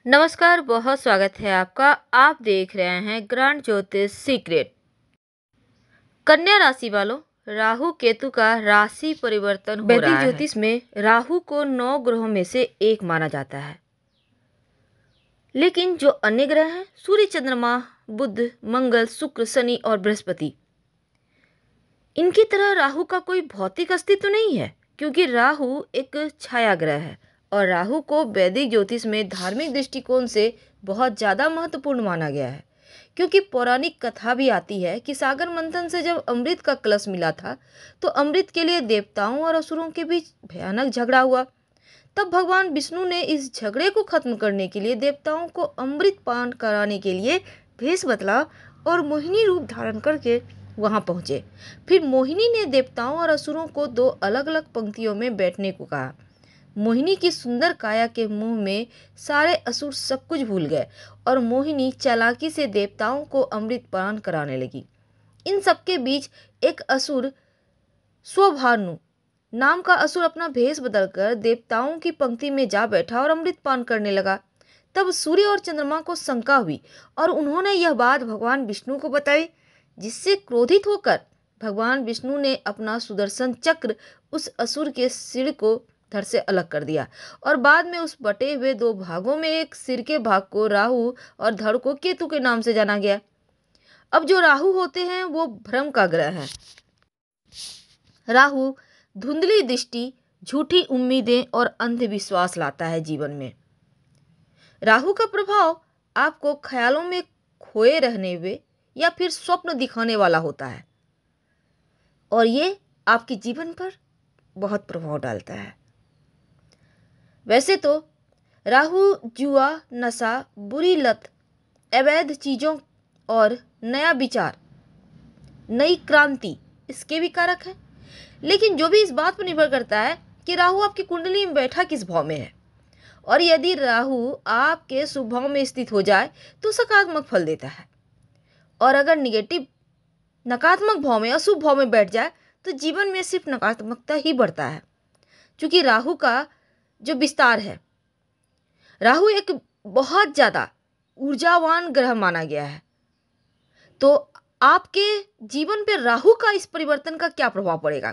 नमस्कार, बहुत स्वागत है आपका। आप देख रहे हैं ग्रांड ज्योतिष सीक्रेट। कन्या राशि वालों, राहु केतु का राशि परिवर्तन हो रहा है। वैदिक ज्योतिष में राहु को 9 ग्रहों में से एक माना जाता है, लेकिन जो अन्य ग्रह हैं, सूर्य, चंद्रमा, बुध, मंगल, शुक्र, शनि और बृहस्पति, इनकी तरह राहु का कोई भौतिक अस्तित्व नहीं है, क्योंकि राहु एक छाया ग्रह है और राहु को वैदिक ज्योतिष में धार्मिक दृष्टिकोण से बहुत ज़्यादा महत्वपूर्ण माना गया है। क्योंकि पौराणिक कथा भी आती है कि सागर मंथन से जब अमृत का कलश मिला था, तो अमृत के लिए देवताओं और असुरों के बीच भयानक झगड़ा हुआ। तब भगवान विष्णु ने इस झगड़े को खत्म करने के लिए देवताओं को अमृत पान कराने के लिए भेष बदला और मोहिनी रूप धारण करके वहां पहुंचे। फिर मोहिनी ने देवताओं और असुरों को 2 अलग अलग पंक्तियों में बैठने को कहा। मोहिनी की सुंदर काया के मुंह में सारे असुर सब कुछ भूल गए और मोहिनी चालाकी से देवताओं को अमृत पान कराने लगी। इन सबके बीच एक असुर, स्वभानु नाम का असुर, अपना भेष बदलकर देवताओं की पंक्ति में जा बैठा और अमृत पान करने लगा। तब सूर्य और चंद्रमा को शंका हुई और उन्होंने यह बात भगवान विष्णु को बताई, जिससे क्रोधित होकर भगवान विष्णु ने अपना सुदर्शन चक्र उस असुर के सिर को धड़ से अलग कर दिया और बाद में उस बटे हुए 2 भागों में एक सिर के भाग को राहु और धड़ को केतु के नाम से जाना गया। अब जो राहु होते हैं वो भ्रम का ग्रह है। राहु धुंधली दृष्टि, झूठी उम्मीदें और अंधविश्वास लाता है जीवन में। राहु का प्रभाव आपको ख्यालों में खोए रहने हुए या फिर स्वप्न दिखाने वाला होता है और ये आपके जीवन पर बहुत प्रभाव डालता है। वैसे तो राहु जुआ, नशा, बुरी लत, अवैध चीज़ों और नया विचार, नई क्रांति, इसके भी कारक है। लेकिन जो भी इस बात पर निर्भर करता है कि राहु आपकी कुंडली में बैठा किस भाव में है, और यदि राहु आपके शुभ भाव में स्थित हो जाए तो सकारात्मक फल देता है, और अगर निगेटिव, नकारात्मक भाव में, अशुभ भाव में बैठ जाए तो जीवन में सिर्फ नकारात्मकता ही बढ़ता है। क्योंकि राहु का जो विस्तार है, राहु एक बहुत ज़्यादा ऊर्जावान ग्रह माना गया है। तो आपके जीवन पे राहु का इस परिवर्तन का क्या प्रभाव पड़ेगा,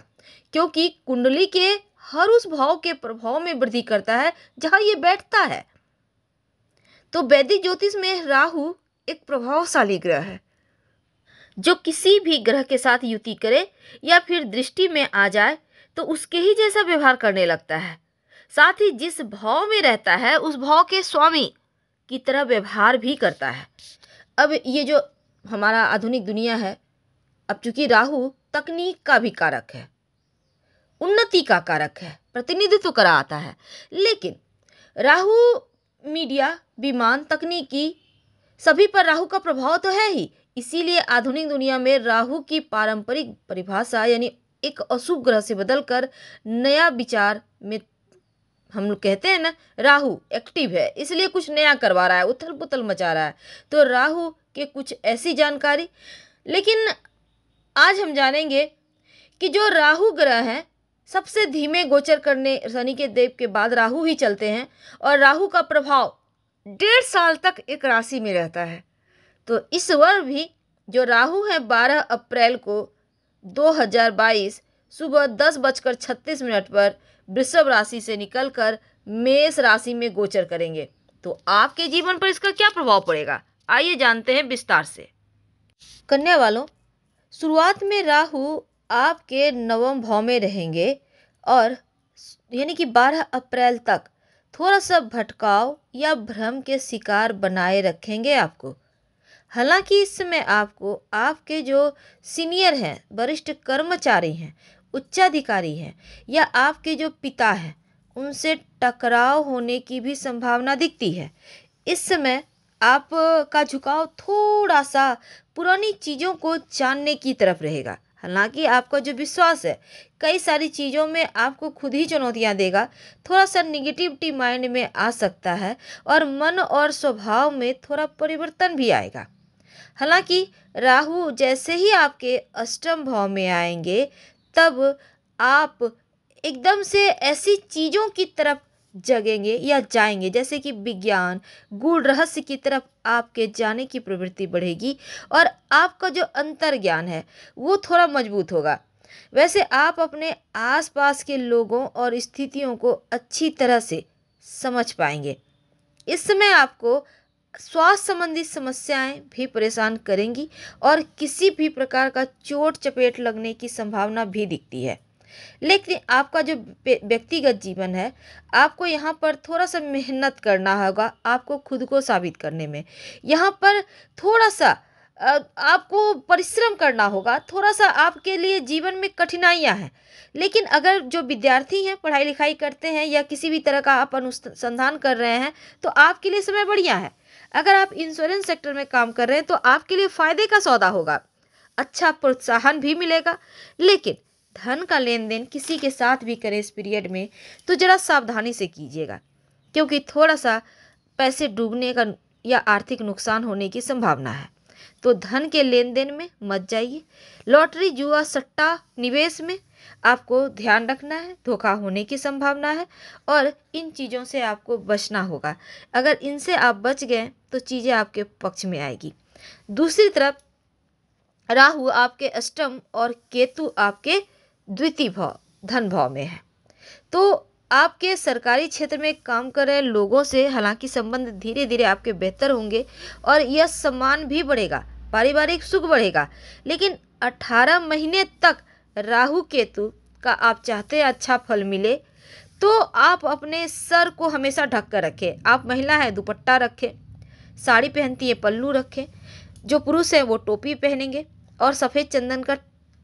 क्योंकि कुंडली के हर उस भाव के प्रभाव में वृद्धि करता है जहां ये बैठता है। तो वैदिक ज्योतिष में राहु एक प्रभावशाली ग्रह है, जो किसी भी ग्रह के साथ युति करे या फिर दृष्टि में आ जाए तो उसके ही जैसा व्यवहार करने लगता है। साथ ही जिस भाव में रहता है उस भाव के स्वामी की तरह व्यवहार भी करता है। अब ये जो हमारा आधुनिक दुनिया है, अब चूंकि राहु तकनीक का भी कारक है, उन्नति का कारक है, प्रतिनिधित्व करा आता है, लेकिन राहु मीडिया, विमान, तकनीकी, सभी पर राहु का प्रभाव तो है ही। इसीलिए आधुनिक दुनिया में राहु की पारंपरिक परिभाषा यानी एक अशुभ ग्रह से बदलकर नया विचार में, हम लोग कहते हैं ना, राहु एक्टिव है इसलिए कुछ नया करवा रहा है, उथल पुथल मचा रहा है। तो राहु के कुछ ऐसी जानकारी, लेकिन आज हम जानेंगे कि जो राहु ग्रह हैं, सबसे धीमे गोचर करने शनि के देव के बाद राहु ही चलते हैं और राहु का प्रभाव 1.5 साल तक एक राशि में रहता है। तो इस वर्ष भी जो राहु है 12 अप्रैल को 2022 सुबह 10:36 पर वृषभ राशि से निकलकर मेष राशि में गोचर करेंगे। तो आपके जीवन पर इसका क्या प्रभाव पड़ेगा, आइए जानते हैं विस्तार से। कन्या वालों, शुरुआत में राहु आपके 9वें भाव में रहेंगे और यानी कि 12 अप्रैल तक थोड़ा सा भटकाव या भ्रम के शिकार बनाए रखेंगे आपको। हालांकि इस समय आपको आपके जो सीनियर हैं, वरिष्ठ कर्मचारी हैं, उच्चाधिकारी हैं या आपके जो पिता हैं, उनसे टकराव होने की भी संभावना दिखती है। इस समय आपका झुकाव थोड़ा सा पुरानी चीज़ों को जानने की तरफ रहेगा। हालांकि आपका जो विश्वास है कई सारी चीज़ों में आपको खुद ही चुनौतियां देगा, थोड़ा सा निगेटिविटी माइंड में आ सकता है और मन और स्वभाव में थोड़ा परिवर्तन भी आएगा। हालांकि राहु जैसे ही आपके अष्टम भाव में आएंगे तब आप एकदम से ऐसी चीज़ों की तरफ जगेंगे या जाएंगे, जैसे कि विज्ञान, गूढ़ रहस्य की तरफ आपके जाने की प्रवृत्ति बढ़ेगी और आपका जो अंतर ज्ञान है वो थोड़ा मजबूत होगा। वैसे आप अपने आसपास के लोगों और स्थितियों को अच्छी तरह से समझ पाएंगे। इस समय आपको स्वास्थ्य संबंधी समस्याएं भी परेशान करेंगी और किसी भी प्रकार का चोट चपेट लगने की संभावना भी दिखती है। लेकिन आपका जो व्यक्तिगत जीवन है, आपको यहाँ पर थोड़ा सा मेहनत करना होगा, आपको खुद को साबित करने में यहाँ पर थोड़ा सा आपको परिश्रम करना होगा। थोड़ा सा आपके लिए जीवन में कठिनाइयाँ हैं, लेकिन अगर जो विद्यार्थी हैं, पढ़ाई लिखाई करते हैं या किसी भी तरह का आप अनुसंधान कर रहे हैं, तो आपके लिए समय बढ़िया है। अगर आप इंश्योरेंस सेक्टर में काम कर रहे हैं तो आपके लिए फायदे का सौदा होगा, अच्छा प्रोत्साहन भी मिलेगा। लेकिन धन का लेन देन किसी के साथ भी करें इस पीरियड में तो जरा सावधानी से कीजिएगा, क्योंकि थोड़ा सा पैसे डूबने का या आर्थिक नुकसान होने की संभावना है। तो धन के लेन देन में मत जाइए। लॉटरी, जुआ, सट्टा, निवेश में आपको ध्यान रखना है, धोखा होने की संभावना है और इन चीज़ों से आपको बचना होगा। अगर इनसे आप बच गए तो चीज़ें आपके पक्ष में आएगी। दूसरी तरफ राहु आपके अष्टम और केतु आपके द्वितीय भाव, धन भाव में है। तो आपके सरकारी क्षेत्र में काम कर रहे लोगों से हालांकि संबंध धीरे धीरे आपके बेहतर होंगे और यह सम्मान भी बढ़ेगा, पारिवारिक सुख बढ़ेगा। लेकिन 18 महीने तक राहु केतु का आप चाहते हैं अच्छा फल मिले तो आप अपने सर को हमेशा ढक कर रखें। आप महिला है दुपट्टा रखें, साड़ी पहनती है पल्लू रखें, जो पुरुष है वो टोपी पहनेंगे और सफ़ेद चंदन का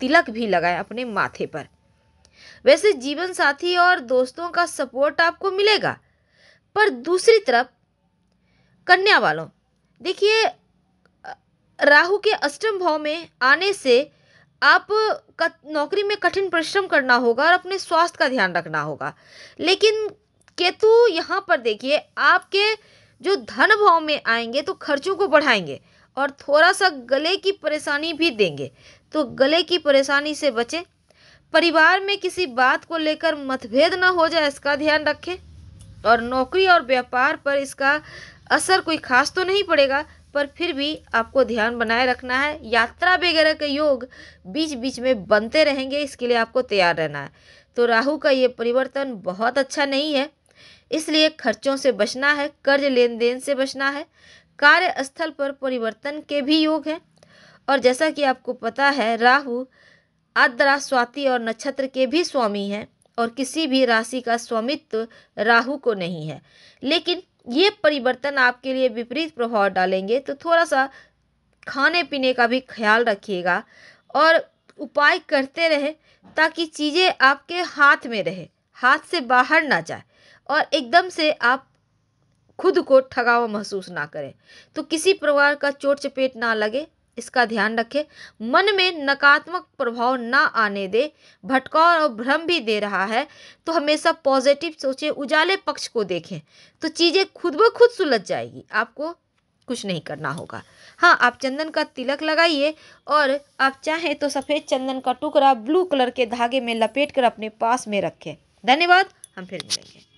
तिलक भी लगाएं अपने माथे पर। वैसे जीवन साथी और दोस्तों का सपोर्ट आपको मिलेगा। पर दूसरी तरफ कन्या वालों, देखिए राहु के अष्टम भाव में आने से आप नौकरी में कठिन परिश्रम करना होगा और अपने स्वास्थ्य का ध्यान रखना होगा। लेकिन केतु यहाँ पर देखिए आपके जो धन भाव में आएंगे तो खर्चों को बढ़ाएंगे और थोड़ा सा गले की परेशानी भी देंगे, तो गले की परेशानी से बचें। परिवार में किसी बात को लेकर मतभेद न हो जाए, इसका ध्यान रखें। और नौकरी और व्यापार पर इसका असर कोई खास तो नहीं पड़ेगा, पर फिर भी आपको ध्यान बनाए रखना है। यात्रा वगैरह के योग बीच बीच में बनते रहेंगे, इसके लिए आपको तैयार रहना है। तो राहु का ये परिवर्तन बहुत अच्छा नहीं है, इसलिए खर्चों से बचना है, कर्ज लेन देन से बचना है। कार्यस्थल पर परिवर्तन के भी योग हैं और जैसा कि आपको पता है राहु आद्रा, स्वाति और नक्षत्र के भी स्वामी हैं और किसी भी राशि का स्वामित्व राहु को नहीं है। लेकिन ये परिवर्तन आपके लिए विपरीत प्रभाव डालेंगे, तो थोड़ा सा खाने पीने का भी ख्याल रखिएगा और उपाय करते रहे ताकि चीज़ें आपके हाथ में रहे, हाथ से बाहर ना जाए और एकदम से आप खुद को ठगा हुआ महसूस ना करें। तो किसी प्रकार का चोट चपेट ना लगे, इसका ध्यान रखें। मन में नकारात्मक प्रभाव ना आने दे, भटकाव और भ्रम भी दे रहा है तो हमेशा पॉजिटिव सोचें, उजाले पक्ष को देखें, तो चीज़ें खुद ब खुद सुलझ जाएगी, आपको कुछ नहीं करना होगा। हाँ, आप चंदन का तिलक लगाइए और आप चाहें तो सफ़ेद चंदन का टुकड़ा ब्लू कलर के धागे में लपेट कर अपने पास में रखें। धन्यवाद, हम फिर मिलेंगे।